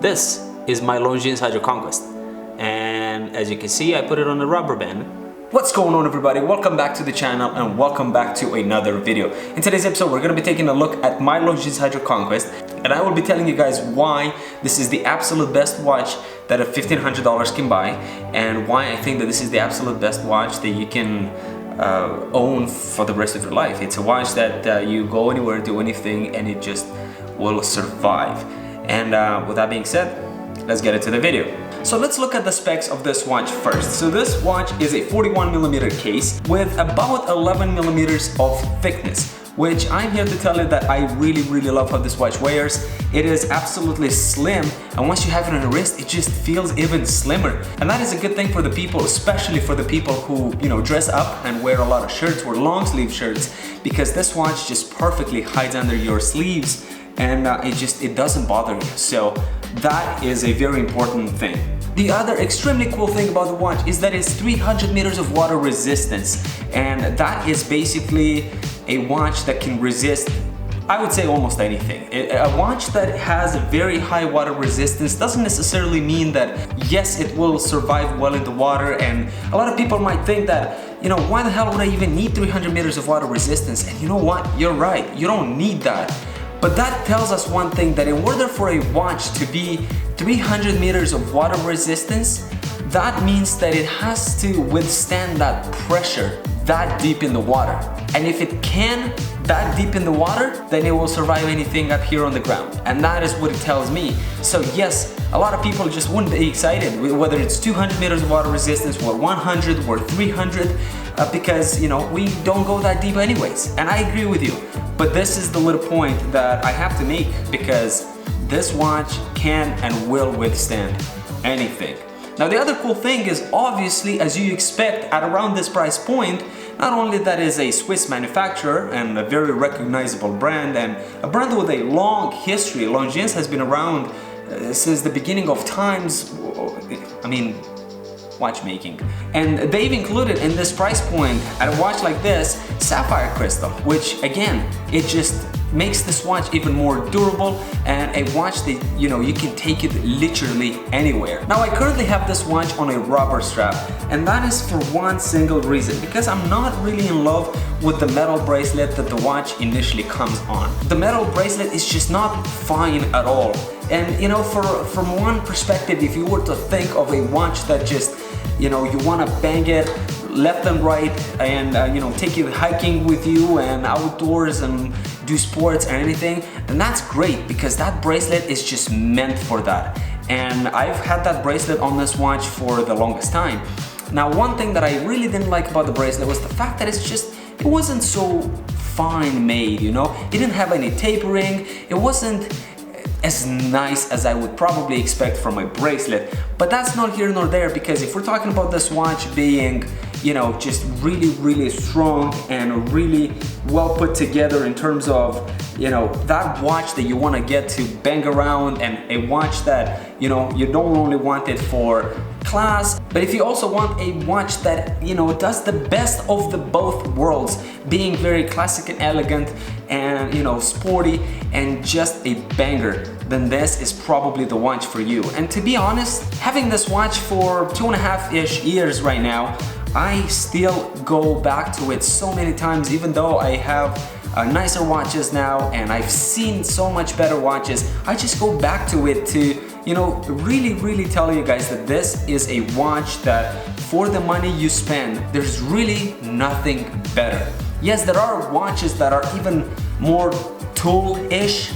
This is my Longines Hydroconquest, and as you can see, I put it on a rubber band. What's going on, everybody? Welcome back to the channel and welcome back to another video. In today's episode, we're going to be taking a look at my Longines Hydroconquest, and I will be telling you guys why this is the absolute best watch that a $1,500 can buy, and why I think that this is the absolute best watch that you can own for the rest of your life. It's a watch that you go anywhere, do anything, and it just will survive. And with that being said, let's get into the video. So let's look at the specs of this watch first. So this watch is a 41mm case with about 11mm of thickness, which I'm here to tell you that I really love how this watch wears. It is absolutely slim, and once you have it on your wrist, it just feels even slimmer. And that is a good thing for the people, especially for the people who, you know, dress up and wear a lot of shirts, wear long sleeve shirts, because this watch just perfectly hides under your sleeves, and it doesn't bother you. So that is a very important thing. The other extremely cool thing about the watch is that it's 300 meters of water resistance, and that is basically a watch that can resist, I would say, almost anything. A watch that has a very high water resistance doesn't necessarily mean that, yes, it will survive well in the water. And a lot of people might think that, you know, why the hell would I even need 300 meters of water resistance? And you know what? You're right. You don't need that. But that tells us one thing, that in order for a watch to be 300 meters of water resistance, that means that it has to withstand that pressure that deep in the water. And if it can that deep in the water, then it will survive anything up here on the ground. And that is what it tells me. So yes, a lot of people just wouldn't be excited whether it's 200 meters of water resistance or 100 or 300 because, you know, we don't go that deep anyways. And I agree with you. But this is the little point that I have to make, because this watch can and will withstand anything. Now, the other cool thing is, obviously, as you expect at around this price point, not only that is a Swiss manufacturer and a very recognizable brand, and a brand with a long history. Longines has been around since the beginning of times, I mean, watchmaking. And they've included in this price point, at a watch like this, sapphire crystal, which again, it just makes this watch even more durable, and a watch that, you know, you can take it literally anywhere. Now, I currently have this watch on a rubber strap, and that is for one single reason, because I'm not really in love with the metal bracelet that the watch initially comes on. The metal bracelet is just not fine at all. And you know, from one perspective, if you were to think of a watch that just, you know, you want to bang it left and right, and you know, take it hiking with you and outdoors and do sports or anything, then that's great, because that bracelet is just meant for that. And I've had that bracelet on this watch for the longest time. Now, one thing that I really didn't like about the bracelet was the fact that it wasn't so fine made, you know? It didn't have any tapering, it wasn't as nice as I would probably expect from a bracelet. But that's not here nor there, because if we're talking about this watch being, you know, just really strong and really well put together in terms of, you know, that watch that you want to get to bang around, and a watch that, you know, you don't only want it for class, but if you also want a watch that, you know, does the best of the both worlds, being very classic and elegant, and, you know, sporty, and just a banger, then this is probably the watch for you. And to be honest, having this watch for 2.5-ish years right now, I still go back to it so many times, even though I have nicer watches now and I've seen so much better watches. I just go back to it to, you know, really tell you guys that this is a watch that, for the money you spend, there's really nothing better. Yes, there are watches that are even more tool-ish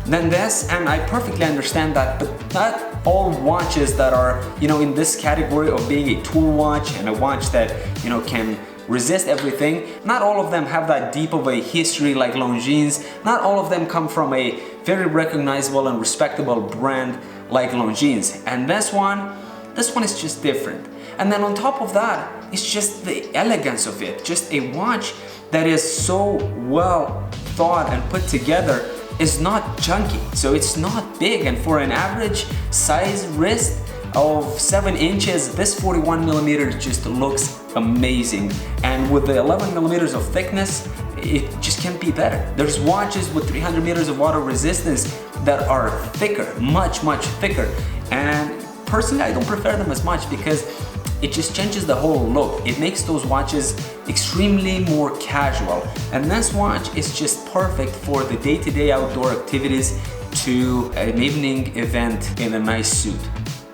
than this, and I perfectly understand that, but not all watches that are, you know, in this category of being a tool watch and a watch that, you know, can resist everything, not all of them have that deep of a history like Longines. Not all of them come from a very recognizable and respectable brand like Longines. And this one is just different. And then on top of that, it's just the elegance of it. Just a watch that is so well thought and put together. Is not chunky, so it's not big, and for an average size wrist of 7 inches, this 41mm just looks amazing. And with the 11mm of thickness, it just can't be better. There's watches with 300 meters of water resistance that are thicker, much thicker. And personally, I don't prefer them as much because it just changes the whole look. It makes those watches extremely more casual. And this watch is just perfect for the day-to-day outdoor activities, to an evening event in a nice suit.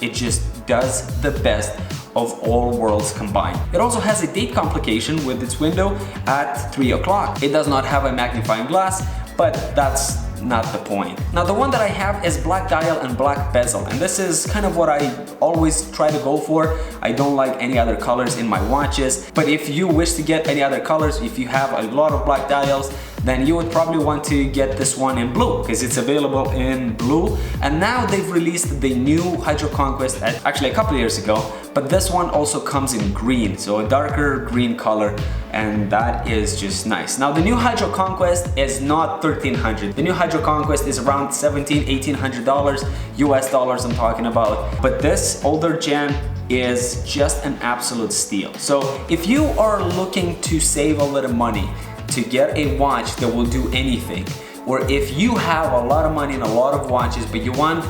It just does the best of all worlds combined. It also has a date complication with its window at 3 o'clock. It does not have a magnifying glass, but that's not the point. Now the one that I have is black dial and black bezel, and this is kind of what I always try to go for. I don't like any other colors in my watches, but if you wish to get any other colors, if you have a lot of black dials, then you would probably want to get this one in blue because it's available in blue. And now they've released the new Hydroconquest actually a couple of years ago, but this one also comes in green, so a darker green color, and that is just nice. Now the new Hydroconquest is not $1,300. The new Hydroconquest is around $1,700, US dollars I'm talking about, but this older gen is just an absolute steal. So if you are looking to save a little money to get a watch that will do anything, or if you have a lot of money and a lot of watches but you want,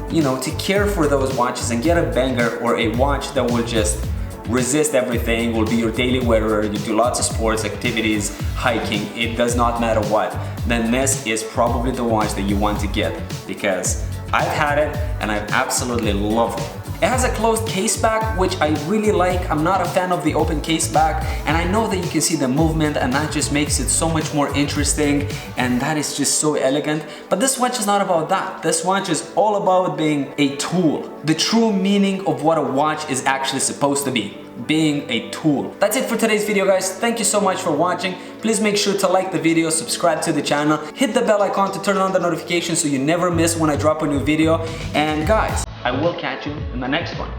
you know, to care for those watches and get a banger or a watch that will just resist everything, will be your daily wearer, you do lots of sports activities, hiking, it does not matter what, then this is probably the watch that you want to get, because I've had it and I absolutely love it. It has a closed case back, which I really like. I'm not a fan of the open case back, and I know that you can see the movement, and that just makes it so much more interesting, and that is just so elegant. But this watch is not about that. This watch is all about being a tool. The true meaning of what a watch is actually supposed to be. Being a tool. That's it for today's video, guys. Thank you so much for watching. Please make sure to like the video, subscribe to the channel, hit the bell icon to turn on the notifications so you never miss when I drop a new video. And guys, I will catch you in the next one.